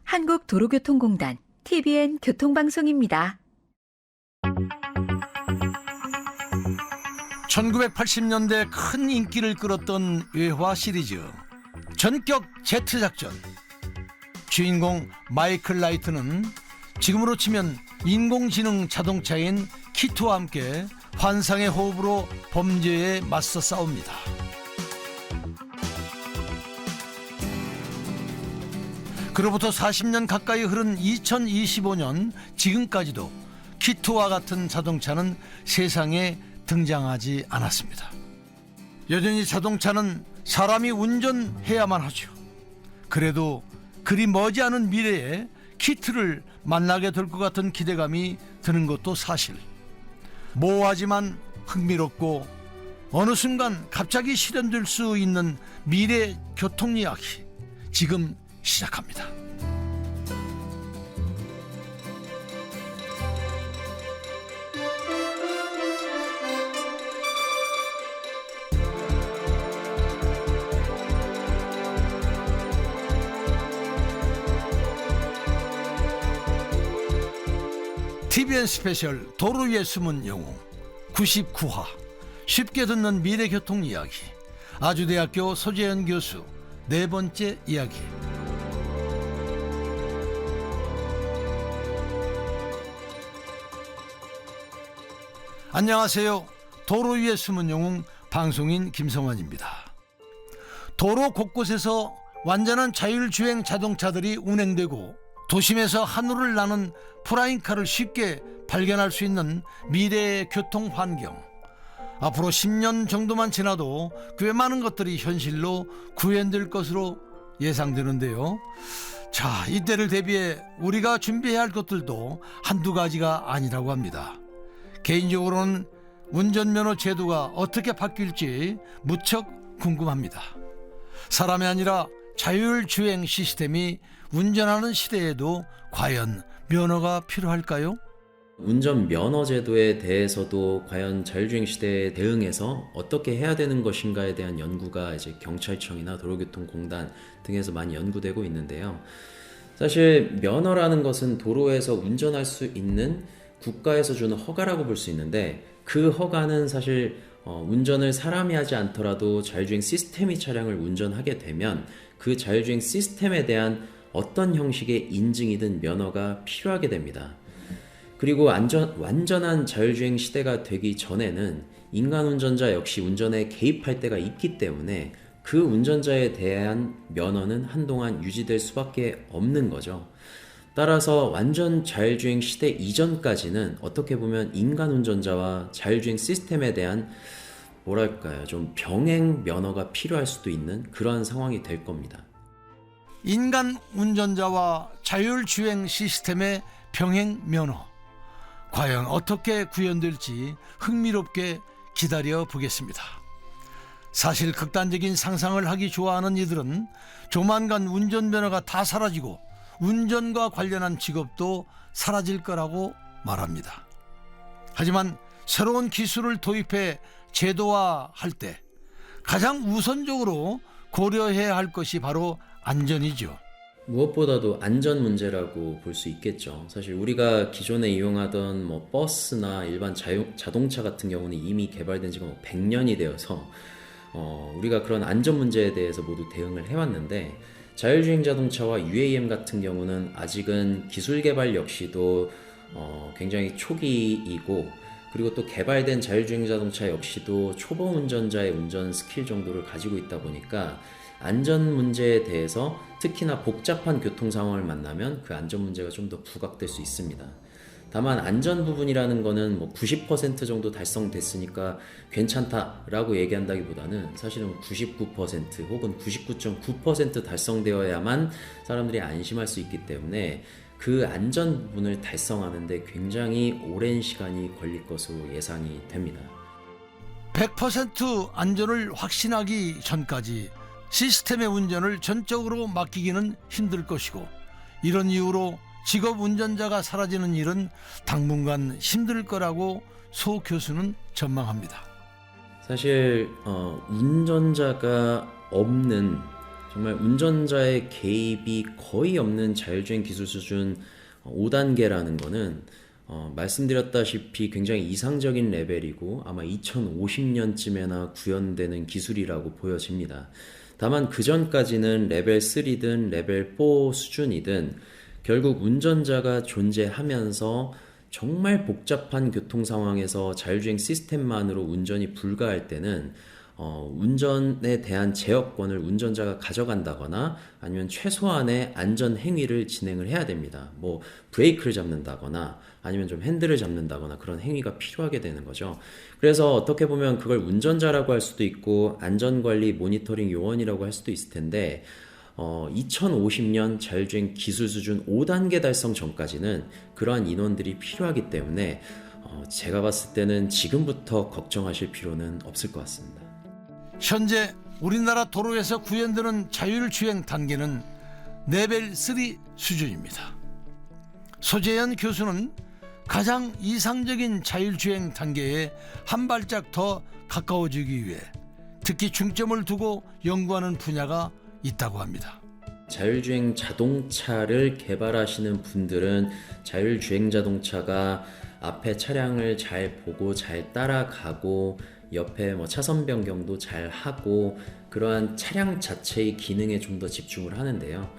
한국도로교통공단 TBN 교통방송입니다. 1980년대 큰 인기를 끌었던 외화 시리즈 전격 제트 작전. 주인공 마이클 라이트는 지금으로 치면 인공지능 자동차인 키트와 함께 환상의 호흡으로 범죄에 맞서 싸웁니다. 그로부터 40년 가까이 흐른 2025년 지금까지도 키트와 같은 자동차는 세상에 등장하지 않았습니다. 여전히 자동차는 사람이 운전해야만 하죠. 그래도 그리 머지않은 미래에 키트를 만나게 될 것 같은 기대감이 드는 것도 사실. 모호하지만 흥미롭고 어느 순간 갑자기 실현될 수 있는 미래 교통 이야기 지금 시작합니다. TBN 스페셜 도로 위의 숨은 영웅 99화 쉽게 듣는 미래교통 이야기. 아주대학교 소재현 교수 네 번째 이야기. 안녕하세요. 도로 위의 숨은 영웅 방송인 김성환입니다. 도로 곳곳에서 완전한 자율주행 자동차들이 운행되고 도심에서 하늘을 나는 프라잉카를 쉽게 발견할 수 있는 미래의 교통 환경. 앞으로 10년 정도만 지나도 꽤 많은 것들이 현실로 구현될 것으로 예상되는데요. 자, 이때를 대비해 우리가 준비해야 할 것들도 한두 가지가 아니라고 합니다. 개인적으로는 운전면허 제도가 어떻게 바뀔지 무척 궁금합니다. 사람이 아니라 자율주행 시스템이 운전하는 시대에도 과연 면허가 필요할까요? 운전면허 제도에 대해서도 과연 자율주행 시대에 대응해서 어떻게 해야 되는 것인가에 대한 연구가 이제 경찰청이나 도로교통공단 등에서 많이 연구되고 있는데요. 사실 면허라는 것은 도로에서 운전할 수 있는 국가에서 주는 허가라고 볼 수 있는데, 그 허가는 사실 운전을 사람이 하지 않더라도 자율주행 시스템이 차량을 운전하게 되면 그 자율주행 시스템에 대한 어떤 형식의 인증이든 면허가 필요하게 됩니다. 그리고 완전한 자율주행 시대가 되기 전에는 인간 운전자 역시 운전에 개입할 때가 있기 때문에 그 운전자에 대한 면허는 한동안 유지될 수밖에 없는 거죠. 따라서 완전 자율주행 시대 이전까지는 어떻게 보면 인간 운전자와 자율주행 시스템에 대한 좀 병행 면허가 필요할 수도 있는 그런 상황이 될 겁니다. 인간 운전자와 자율주행 시스템의 병행 면허. 과연 어떻게 구현될지 흥미롭게 기다려 보겠습니다. 사실 극단적인 상상을 하기 좋아하는 이들은 조만간 운전면허가 다 사라지고 운전과 관련한 직업도 사라질 거라고 말합니다. 하지만 새로운 기술을 도입해 제도화할 때 가장 우선적으로 고려해야 할 것이 바로 안전이죠. 무엇보다도 안전 문제라고 볼 수 있겠죠. 사실 우리가 기존에 이용하던 버스나 일반 자동차 같은 경우는 이미 개발된 지가 100년이 되어서 우리가 그런 안전 문제에 대해서 모두 대응을 해왔는데, 자율주행 자동차와 UAM 같은 경우는 아직은 기술 개발 역시도 굉장히 초기이고, 그리고 또 개발된 자율주행 자동차 역시도 초보 운전자의 운전 스킬 정도를 가지고 있다 보니까 안전 문제에 대해서 특히나 복잡한 교통 상황을 만나면 그 안전 문제가 좀 더 부각될 수 있습니다. 다만 안전 부분이라는 거는 90% 정도 달성됐으니까 괜찮다라고 얘기한다기보다는 사실은 99% 혹은 99.9% 달성되어야만 사람들이 안심할 수 있기 때문에 그 안전 부분을 달성하는데 굉장히 오랜 시간이 걸릴 것으로 예상이 됩니다. 100% 안전을 확신하기 전까지 시스템의 운전을 전적으로 맡기기는 힘들 것이고, 이런 이유로 직업 운전자가 사라지는 일은 당분간 힘들 거라고 소 교수는 전망합니다. 사실 운전자가 없는 정말 운전자의 개입이 거의 없는 자율주행 기술 수준 5단계라는 거는 말씀드렸다시피 굉장히 이상적인 레벨이고 아마 2050년쯤에나 구현되는 기술이라고 보여집니다. 다만 그 전까지는 레벨 3든 레벨 4 수준이든 결국 운전자가 존재하면서 정말 복잡한 교통 상황에서 자율주행 시스템만으로 운전이 불가할 때는 운전에 대한 제어권을 운전자가 가져간다거나 아니면 최소한의 안전 행위를 진행을 해야 됩니다. 뭐 브레이크를 잡는다거나 아니면 좀 핸들을 잡는다거나 그런 행위가 필요하게 되는 거죠. 그래서 어떻게 보면 그걸 운전자라고 할 수도 있고 안전관리 모니터링 요원이라고 할 수도 있을 텐데 2050년 자율주행 기술 수준 5단계 달성 전까지는 그러한 인원들이 필요하기 때문에 제가 봤을 때는 지금부터 걱정하실 필요는 없을 것 같습니다. 현재 우리나라 도로에서 구현되는 자율주행 단계는 레벨 3 수준입니다. 소재현 교수는 가장 이상적인 자율주행 단계에 한 발짝 더 가까워지기 위해 특히 중점을 두고 연구하는 분야가 있다고 합니다. 자율주행 자동차를 개발하시는 분들은 자율주행 자동차가 앞에 차량을 잘 보고 잘 따라가고 옆에 차선 변경도 잘 하고 그러한 차량 자체의 기능에 좀 더 집중을 하는데요.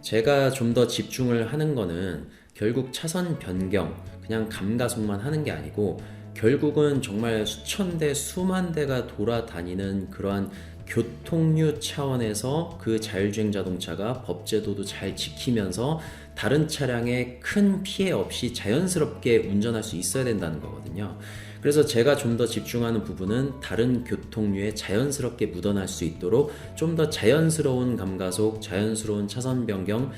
제가 좀 더 집중을 하는 거는 결국 차선 변경, 그냥 감가속만 하는 게 아니고 결국은 정말 수천 대, 수만 대가 돌아다니는 그러한 교통류 차원에서 그 자율주행 자동차가 법제도도 잘 지키면서 다른 차량에 큰 피해 없이 자연스럽게 운전할 수 있어야 된다는 거거든요. 그래서 제가 좀 더 집중하는 부분은 다른 교통류에 자연스럽게 묻어날 수 있도록 좀 더 자연스러운 감가속, 자연스러운 차선 변경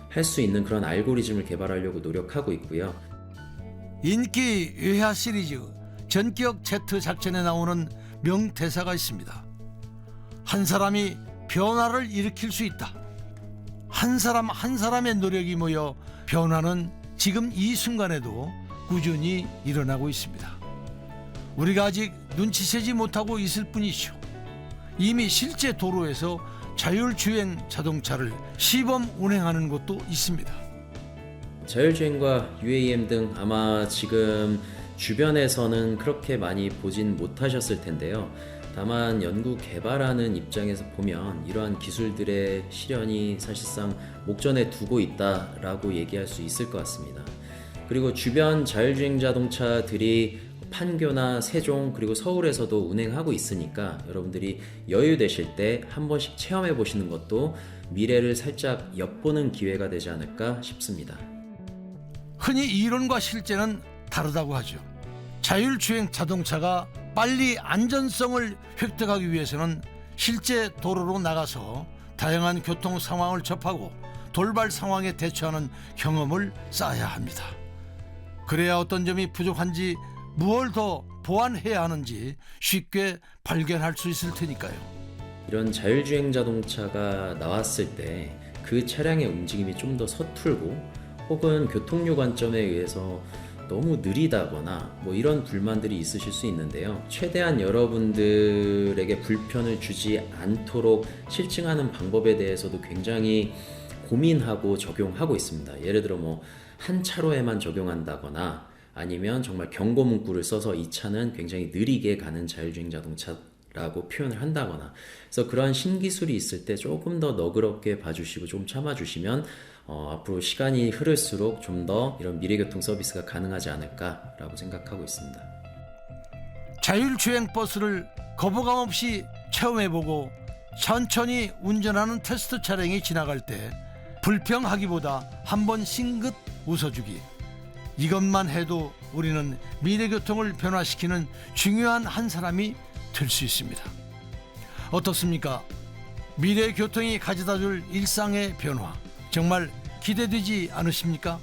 할 수 있는 그런 알고리즘을 개발하려고 노력하고 있고요. 인기 외화 시리즈 전격 Z 작전에 나오는 명대사가 있습니다. 한 사람이 변화를 일으킬 수 있다. 한 사람 한 사람의 노력이 모여 변화는 지금 이 순간에도 꾸준히 일어나고 있습니다. 우리가 아직 눈치채지 못하고 있을 뿐이죠. 이미 실제 도로에서 자율주행 자동차를 시범 운행하는 곳도 있습니다. 자율주행과 UAM 등 아마 지금 주변에서는 그렇게 많이 보진 못하셨을 텐데요. 다만 연구 개발하는 입장에서 보면 이러한 기술들의 실현이 사실상 목전에 두고 있다라고 얘기할 수 있을 것 같습니다. 그리고 주변 자율주행 자동차들이 판교나 세종 그리고 서울에서도 운행하고 있으니까 여러분들이 여유 되실 때 한 번씩 체험해 보시는 것도 미래를 살짝 엿보는 기회가 되지 않을까 싶습니다. 흔히 이론과 실제는 다르다고 하죠. 자율주행 자동차가 빨리 안전성을 획득하기 위해서는 실제 도로로 나가서 다양한 교통 상황을 접하고 돌발 상황에 대처하는 경험을 쌓아야 합니다. 그래야 어떤 점이 부족한지 무엇을 더 보완해야 하는지 쉽게 발견할 수 있을 테니까요. 이런 자율주행 자동차가 나왔을 때 그 차량의 움직임이 좀 더 서툴고 혹은 교통류 관점에 의해서 너무 느리다거나 이런 불만들이 있으실 수 있는데요. 최대한 여러분들에게 불편을 주지 않도록 실증하는 방법에 대해서도 굉장히 고민하고 적용하고 있습니다. 예를 들어 한 차로에만 적용한다거나 아니면 정말 경고 문구를 써서 이 차는 굉장히 느리게 가는 자율주행 자동차라고 표현을 한다거나 그래서 그러한 신기술이 있을 때 조금 더 너그럽게 봐주시고 좀 참아주시면 앞으로 시간이 흐를수록 좀 더 이런 미래교통 서비스가 가능하지 않을까라고 생각하고 있습니다. 자율주행 버스를 거부감 없이 체험해보고 천천히 운전하는 테스트 차량이 지나갈 때 불평하기보다 한번 싱긋 웃어주기, 이것만 해도 우리는 미래교통을 변화시키는 중요한 한 사람이 될 수 있습니다. 어떻습니까? 미래교통이 가져다줄 일상의 변화, 정말 기대되지 않으십니까?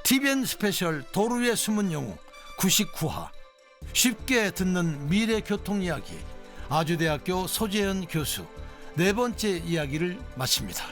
TVN 스페셜 도로의 숨은 영웅 99화, 쉽게 듣는 미래교통 이야기, 아주대학교 소재현 교수 네 번째 이야기를 마칩니다.